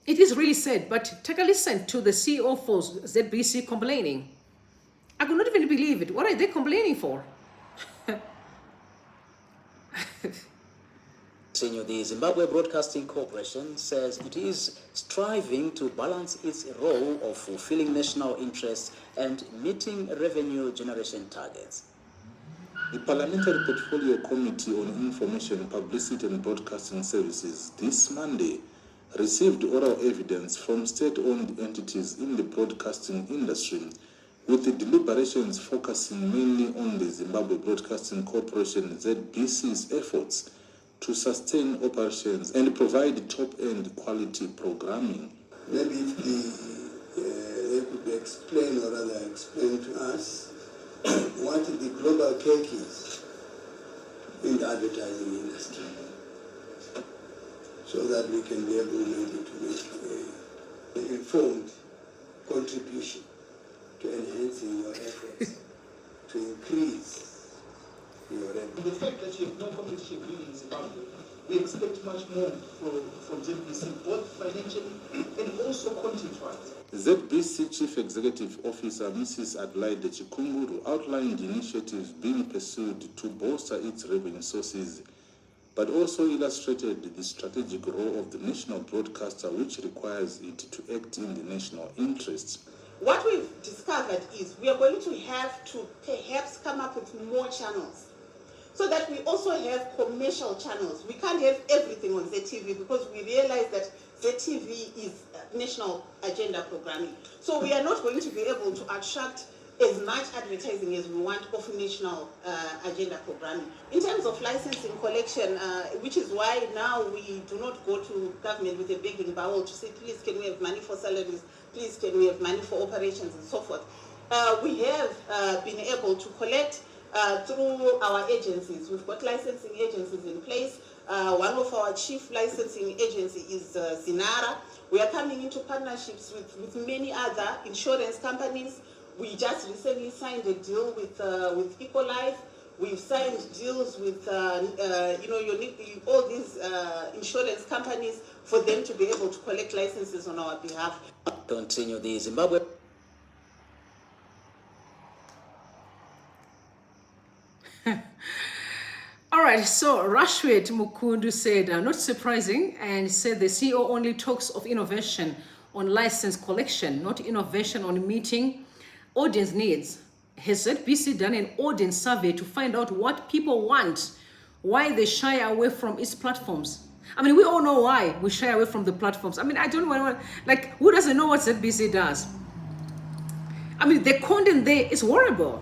S1: It is really sad, but take a listen to the CEO for ZBC complaining. I could not even believe it. What are they complaining for?
S7: The Zimbabwe Broadcasting Corporation says it is striving to balance its role of fulfilling national interests and meeting revenue generation targets.
S8: The Parliamentary Portfolio Committee on Information, Publicity and Broadcasting Services this Monday received oral evidence from state-owned entities in the broadcasting industry, with the deliberations focusing mainly on the Zimbabwe Broadcasting Corporation ZBC's efforts to sustain operations and provide top-end quality programming.
S9: Maybe if they could explain, or rather explain to us, what the global cake is in the advertising industry, so that we can be able maybe to make an informed contribution to enhancing your efforts to increase your revenue.
S10: The fact that you have no competition really in Zimbabwe, we expect much more from ZBC, both financially and also content-wise.
S8: ZBC Chief Executive Officer Mrs. Adelaide Chikunguru outlined initiatives being pursued to bolster its revenue sources, but also illustrated the strategic role of the national broadcaster, which requires it to act in the national interests.
S11: What we've discovered is we are going to have to perhaps come up with more channels, so that we also have commercial channels. We can't have everything on ZTV because we realize that ZTV is national agenda programming. So we are not going to be able to attract as much advertising as we want of national agenda programming. In terms of licensing collection, which is why now we do not go to government with a begging bowl to say, please can we have money for salaries, please can we have money for operations and so forth. We have been able to collect through our agencies. We've got licensing agencies in place. One of our chief licensing agencies is Zinara. We are coming into partnerships with many other insurance companies. We just recently signed a deal with Ecolife. We've signed deals with all these insurance companies for them to be able to collect licenses on our behalf.
S7: Continue the Zimbabwe.
S1: All right, so Rashwet Mukundu said, not surprising, and said the CEO only talks of innovation on license collection, not innovation on meeting audience needs. Has ZBC done an audience survey to find out what people want, why they shy away from its platforms? I mean, we all know why we shy away from the platforms. I mean, I don't want to, like, who doesn't know what ZBC does? I mean, the content there is horrible.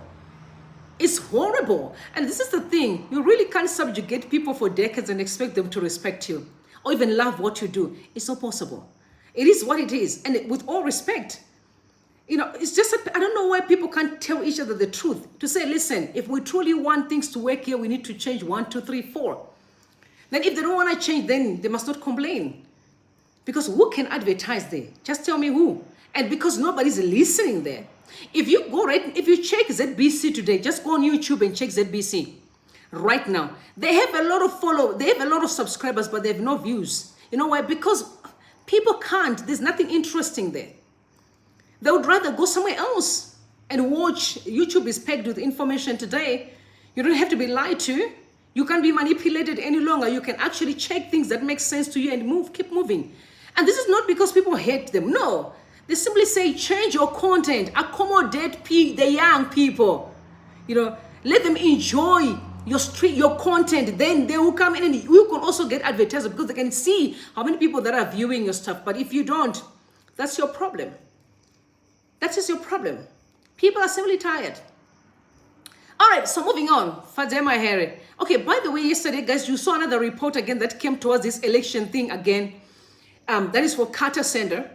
S1: It's horrible. And this is the thing. You really can't subjugate people for decades and expect them to respect you or even love what you do. It's not possible. It is what it is. And with all respect, you know, it's just, I don't know why people can't tell each other the truth. To say, listen, if we truly want things to work here, we need to change 1, 2, 3, 4. Then if they don't want to change, then they must not complain. Because who can advertise there? Just tell me who. And because nobody's listening there. If you go if you check ZBC today, just go on YouTube and check ZBC right now. They have a lot of followers, they have a lot of subscribers, but they have no views. You know why? Because people can't. There's nothing interesting there. They would rather go somewhere else and watch. YouTube is packed with information today. You don't have to be lied to. You can't be manipulated any longer. You can actually check things that make sense to you and keep moving. And this is not because people hate them. No. They simply say, change your content, accommodate the young people. You know, let them enjoy your content. Then they will come in and you can also get advertisers because they can see how many people that are viewing your stuff. But if you don't, that's your problem. That is your problem. People are simply tired. All right, so moving on. Fadema Harry. Okay, by the way, yesterday, guys, you saw another report again that came towards this election thing again. That is for Carter Center.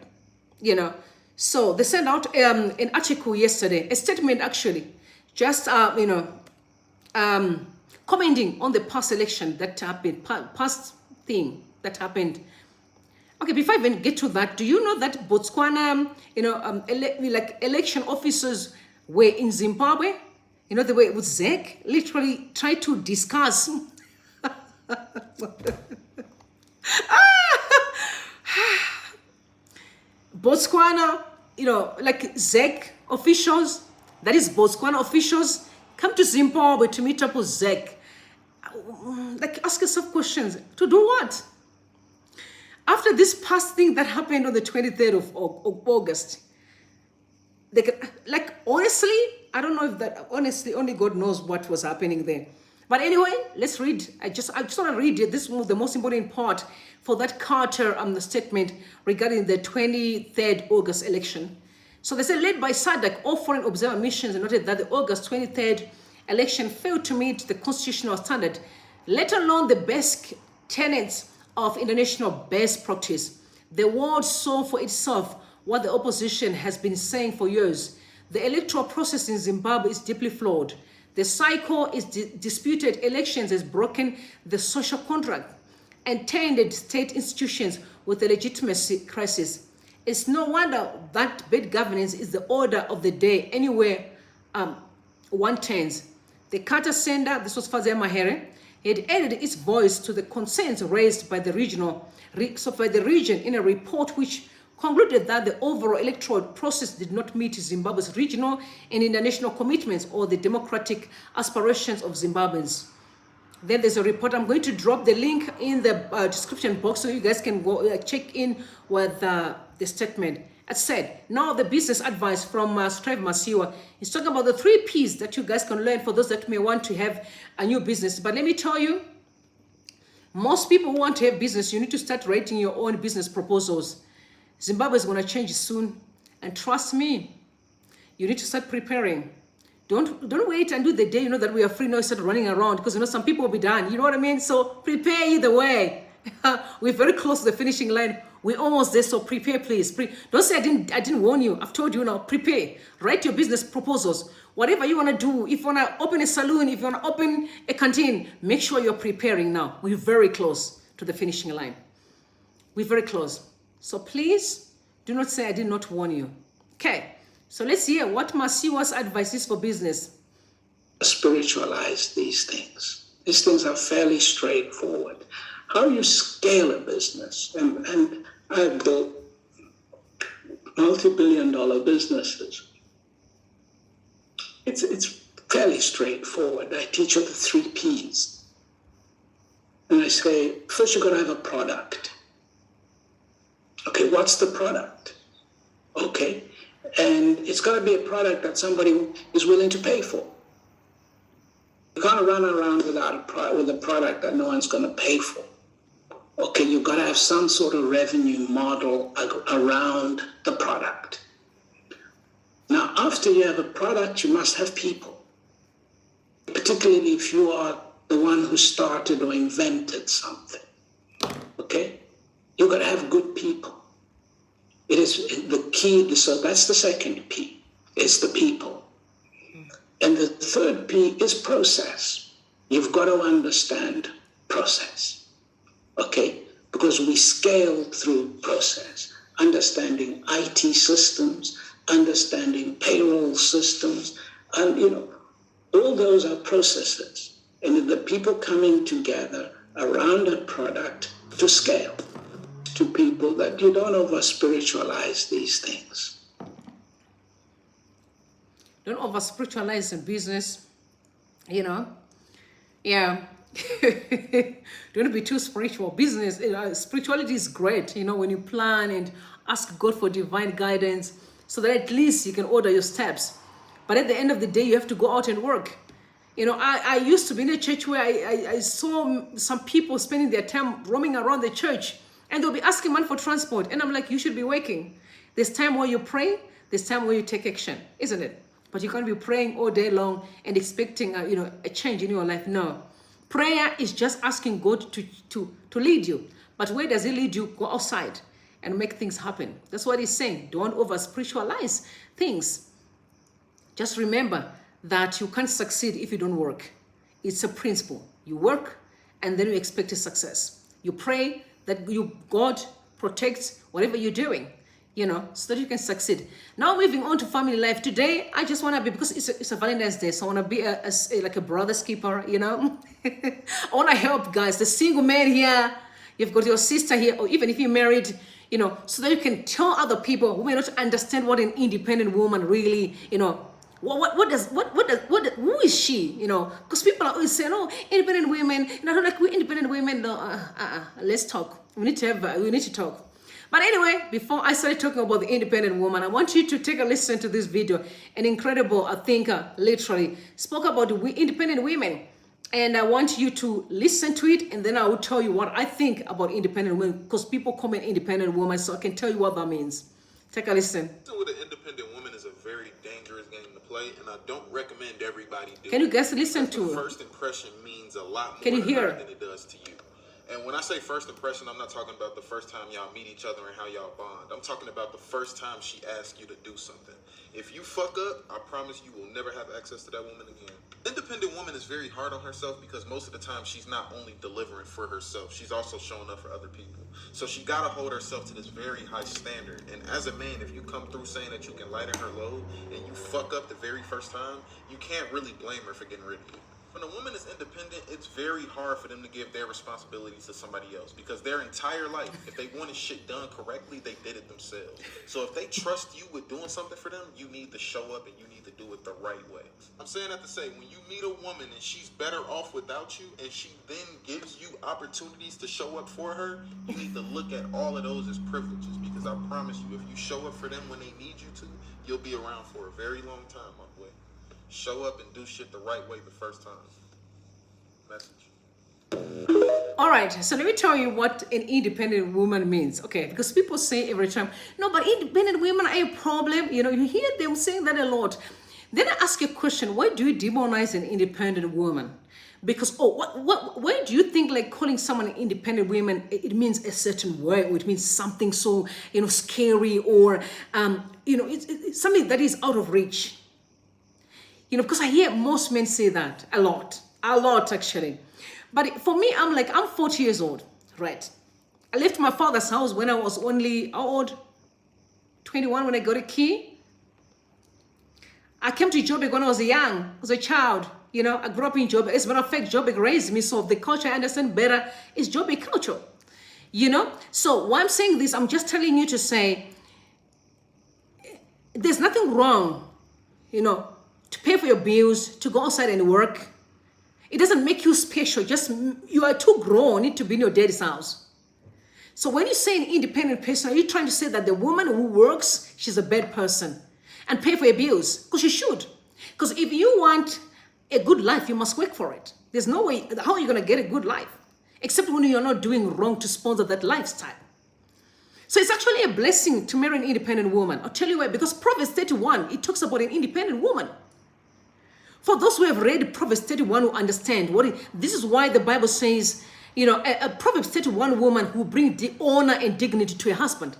S1: You know, so they sent out an article yesterday, a statement actually, just commenting on the past election that happened, past thing that happened. Okay, before I even get to that, do you know that Botswana, election officers were in Zimbabwe? You know, they were with ZEC, literally tried to discuss. Botswana, you know, like ZEC officials, that is Botswana officials, come to Zimbabwe to meet up with ZEC. Like, ask yourself questions. To do what? After this past thing that happened on the 23rd of August, they could, like, honestly, I don't know if that, honestly, only God knows what was happening there. But anyway, let's read. I just want to read it. This was the most important part for that Carter statement regarding the 23rd August election. So they said, led by SADC, all foreign observer missions noted that the August 23rd election failed to meet the constitutional standard, let alone the best tenets of international best practice. The world saw for itself what the opposition has been saying for years. The electoral process in Zimbabwe is deeply flawed. The cycle is disputed elections has broken the social contract and tainted state institutions with a legitimacy crisis. It's no wonder that bad governance is the order of the day anywhere one turns. The Carter Center, this was Fazia Mahere, had added its voice to the concerns raised by the region in a report which concluded that the overall electoral process did not meet Zimbabwe's regional and international commitments or the democratic aspirations of Zimbabweans. Then there's a report. I'm going to drop the link in the description box so you guys can go check in with the statement. As said, now the business advice from Strive Masiwa is talking about the 3 P's that you guys can learn for those that may want to have a new business. But let me tell you, most people who want to have business, you need to start writing your own business proposals. Zimbabwe is going to change soon. And trust me, you need to start preparing. Don't wait until the day you know that we are free now, start running around, because you know some people will be done. You know what I mean? So prepare either way. We're very close to the finishing line. We're almost there, so prepare, please. Don't say I didn't warn you. I've told you now. Prepare. Write your business proposals. Whatever you want to do, if you want to open a salon, if you want to open a canteen, make sure you're preparing now. We're very close to the finishing line. We're very close. So please do not say I did not warn you. Okay, so let's hear what Masiwa's advice is for business.
S12: Spiritualize these things. These things are fairly straightforward. How you scale a business, and I've built multi-billion-dollar businesses. It's fairly straightforward. I teach you the 3 Ps. And I say, first you've got to have a product. Okay, what's the product? Okay, and it's got to be a product that somebody is willing to pay for. You can't run around with a product that no one's going to pay for. Okay, you've got to have some sort of revenue model around the product. Now, after you have a product, you must have people. Particularly if you are the one who started or invented something. Okay? You've got to have good people. It is the key, so that's the second P, is the people. And the third P is process. You've got to understand process. Okay? Because we scale through process. Understanding IT systems, understanding payroll systems, and all those are processes. And the people coming together around a product to scale to people that you don't over-spiritualize these things.
S1: Don't over-spiritualize in business, Yeah. Don't be too spiritual. Business, spirituality is great, when you plan and ask God for divine guidance so that at least you can order your steps. But at the end of the day, you have to go out and work. I used to be in a church where I saw some people spending their time roaming around the church, and they'll be asking money for transport. And I'm like, you should be working. There's time where you pray, there's time where you take action, isn't it? But you can't be praying all day long and expecting a change in your life. No. Prayer is just asking God to lead you. But where does he lead you? Go outside and make things happen. That's what he's saying. Don't over-spiritualize things. Just remember that you can't succeed if you don't work. It's a principle. You work and then you expect a success. You pray that God protects whatever you're doing, so that you can succeed. Now moving on to family life. Today, I just want to be, because it's a Valentine's Day, so I want to be like a brother's keeper, I want to help guys, the single man here, you've got your sister here, or even if you're married, so that you can tell other people who may not understand what an independent woman really, who is she, because people are always saying, oh, independent women, I don't like we independent women. No, let's talk. We need to talk. But anyway, before I started talking about the independent woman, I want you to take a listen to this video. An incredible thinker literally spoke about the independent women. And I want you to listen to it, and then I will tell you what I think about independent women, because people call me an independent woman, so I can tell you what that means. Take a listen.
S13: With an independent woman is a very dangerous game to play, and I don't recommend everybody do.
S1: Can you guys listen to it?
S13: First impression means a lot more
S1: Can you hear?
S13: Than it does to you. And when I say first impression, I'm not talking about the first time y'all meet each other and how y'all bond. I'm talking about the first time she asks you to do something. If you fuck up, I promise you will never have access to that woman again. Independent woman is very hard on herself because most of the time she's not only delivering for herself, she's also showing up for other people. So she gotta hold herself to this very high standard. And as a man, if you come through saying that you can lighten her load and you fuck up the very first time, you can't really blame her for getting rid of you. When a woman is independent, it's very hard for them to give their responsibilities to somebody else because their entire life, if they wanted shit done correctly, they did it themselves. So if they trust you with doing something for them, you need to show up and you need to do it the right way. I'm saying that to say, when you meet a woman and she's better off without you and she then gives you opportunities to show up for her, you need to look at all of those as privileges because I promise you, if you show up for them when they need you to, you'll be around for a very long time, my boy. Show up and do shit the right way the first time. Message.
S1: All right, so let me tell you what an independent woman means. Okay, because people say every time, no, but independent women are a problem. You hear them saying that a lot. Then I ask you a question, why do you demonize an independent woman? Because, why do you think like calling someone an independent woman, it means a certain way, or it means something so, scary, or, it's something that is out of reach? Because I hear most men say that a lot actually. But for me, I'm 40 years old, right? I left my father's house when I was only, how old? 21 when I got a key. I came to Joburg when I was young, as a child. I grew up in Joburg. As a matter of fact, Joburg raised me, so the culture I understand better is Joburg culture. So why I'm saying this, I'm just telling you to say, there's nothing wrong, to pay for your bills, to go outside and work. It doesn't make you special. Just, you are too grown to be in your daddy's house. So when you say an independent person, are you trying to say that the woman who works, she's a bad person and pay for your bills? Because you should. Because if you want a good life, you must work for it. There's no way, how are you going to get a good life? Except when you're not doing wrong to sponsor that lifestyle. So it's actually a blessing to marry an independent woman. I'll tell you why. Because Proverbs 31, it talks about an independent woman. For those who have read Proverbs 31 who understand this is why the Bible says, a Proverbs 31 woman who brings the honor and dignity to her husband.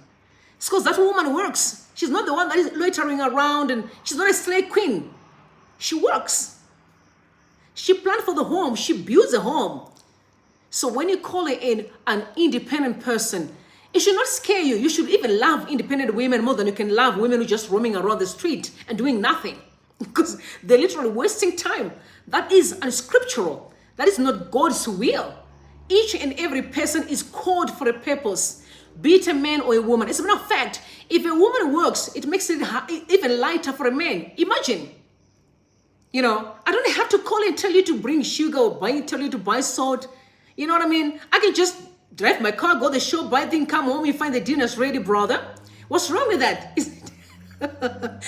S1: It's because that woman works. She's not the one that is loitering around, and she's not a slave queen. She works. She plans for the home. She builds a home. So when you call it an independent person, it should not scare you. You should even love independent women more than you can love women who are just roaming around the street and doing nothing. Because they're literally wasting time. That is unscriptural. That is not God's will. Each and every person is called for a purpose, be it a man or a woman. As a matter of fact, if a woman works, it makes it even lighter for a man. Imagine. I don't have to call and tell you to bring sugar or tell you to buy salt. You know what I mean? I can just drive my car, go to the shop, buy things, come home, you find the dinner's ready, brother. What's wrong with that?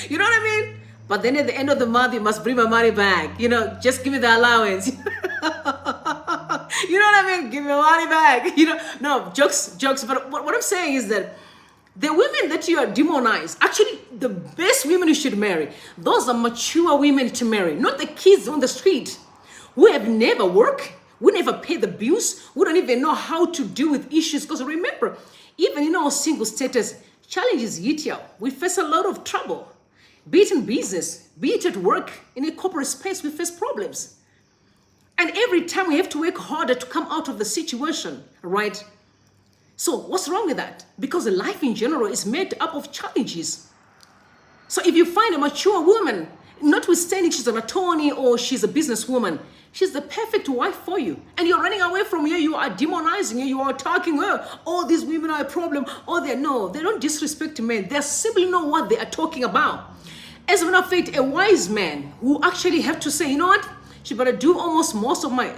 S1: You know what I mean? But then at the end of the month, you must bring my money back. Just give me the allowance. You know what I mean? Give me my money back. No, jokes. But what I'm saying is that the women that you are demonized, actually the best women you should marry, those are mature women to marry, not the kids on the street who have never worked, who never pay the bills, who don't even know how to deal with issues. Because remember, even in our single status, challenges hit you. We face a lot of trouble. Be it in business, be it at work, in a corporate space, we face problems. And every time we have to work harder to come out of the situation, right? So what's wrong with that? Because life in general is made up of challenges. So if you find a mature woman, notwithstanding she's an attorney or she's a businesswoman, she's the perfect wife for you. And you're running away from her, you are demonizing her, you are attacking her. All these women are a problem. No, they don't disrespect men. They simply know what they are talking about. As a matter of fact, a wise man who actually have to say, you know what? She better do almost most of my,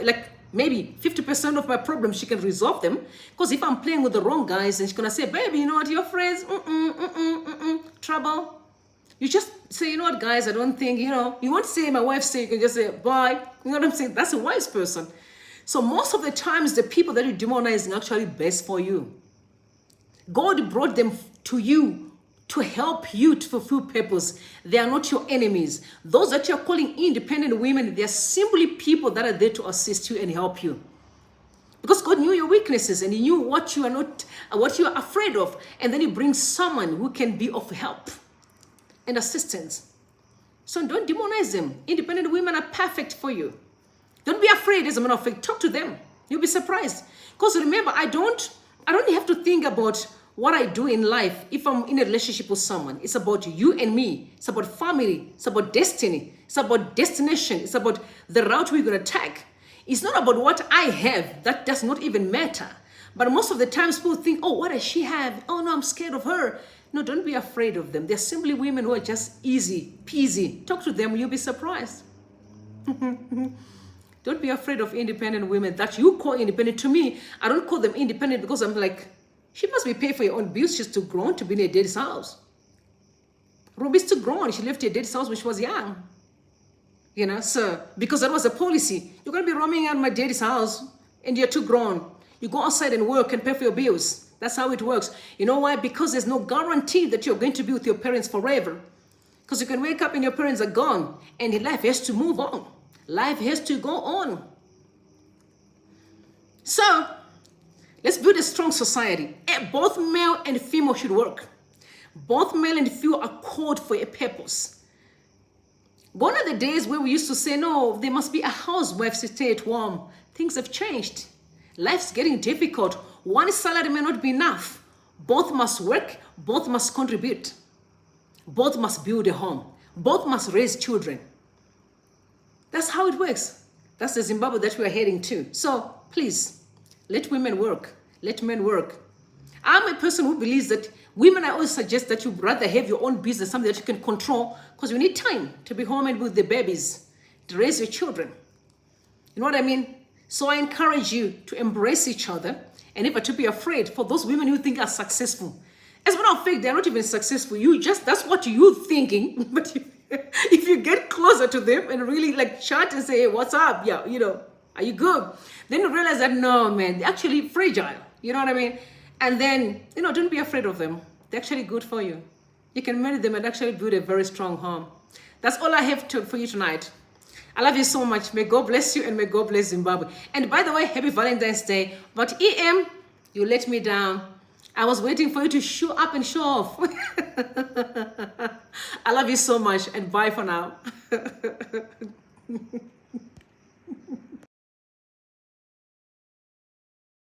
S1: maybe 50% of my problems, she can resolve them. Because if I'm playing with the wrong guys, and she's going to say, baby, you know what, your friends, trouble. You just say, you know what, guys, I don't think, you won't say my wife say, you can just say, bye. You know what I'm saying? That's a wise person. So most of the times, the people that you're demonizing are actually best for you. God brought them to you to help you to fulfill purpose. They are not your enemies. Those that you're calling independent women, they're simply people that are there to assist you and help you. Because God knew your weaknesses and He knew what you are afraid of. And then He brings someone who can be of help and assistance. So don't demonize them. Independent women are perfect for you. Don't be afraid, as a matter of fact. Talk to them. You'll be surprised. Because remember, I don't have to think about what I do in life if I'm in a relationship with someone. It's about you and me. It's about family. It's about destiny. It's about destination. It's about the route we're going to take. It's not about what I have. That does not even matter. But most of the times people think, oh, what does she have? Oh, no, I'm scared of her. No, don't be afraid of them. They're simply women who are just easy peasy. Talk to them. You'll be surprised. Don't be afraid of independent women that you call independent. To me, I don't call them independent because I'm like, she must be paid for your own bills. She's too grown to be in her daddy's house. Ruby's too grown. She left her daddy's house when she was young. So because that was a policy. You're going to be roaming out my daddy's house and you're too grown. You go outside and work and pay for your bills. That's how it works. You know why? Because there's no guarantee that you're going to be with your parents forever. Because you can wake up and your parents are gone and life has to move on. Life has to go on. So, let's build a strong society. Both male and female should work. Both male and female are called for a purpose. Gone are the days where we used to say, no, there must be a housewife to stay at home. Things have changed. Life's getting difficult. One salary may not be enough. Both must work. Both must contribute. Both must build a home. Both must raise children. That's how it works. That's the Zimbabwe that we are heading to. So please, let women work. Let men work. I'm a person who believes that women, I always suggest that you rather have your own business, something that you can control, because you need time to be home and with the babies, to raise your children. You know what I mean? So I encourage you to embrace each other and never to be afraid. For those women who think are successful, as a matter of fact, they're not even successful. That's what you're thinking. But if you get closer to them and really like chat and say, hey, what's up? Yeah, are you good? Then you realize that, no, man, they're actually fragile. You know what I mean? And then, don't be afraid of them. They're actually good for you. You can marry them and actually build a very strong home. That's all I have for you tonight. I love you so much. May God bless you and may God bless Zimbabwe. And by the way, happy Valentine's Day. But EM, you let me down. I was waiting for you to show up and show off. I love you so much and bye for now.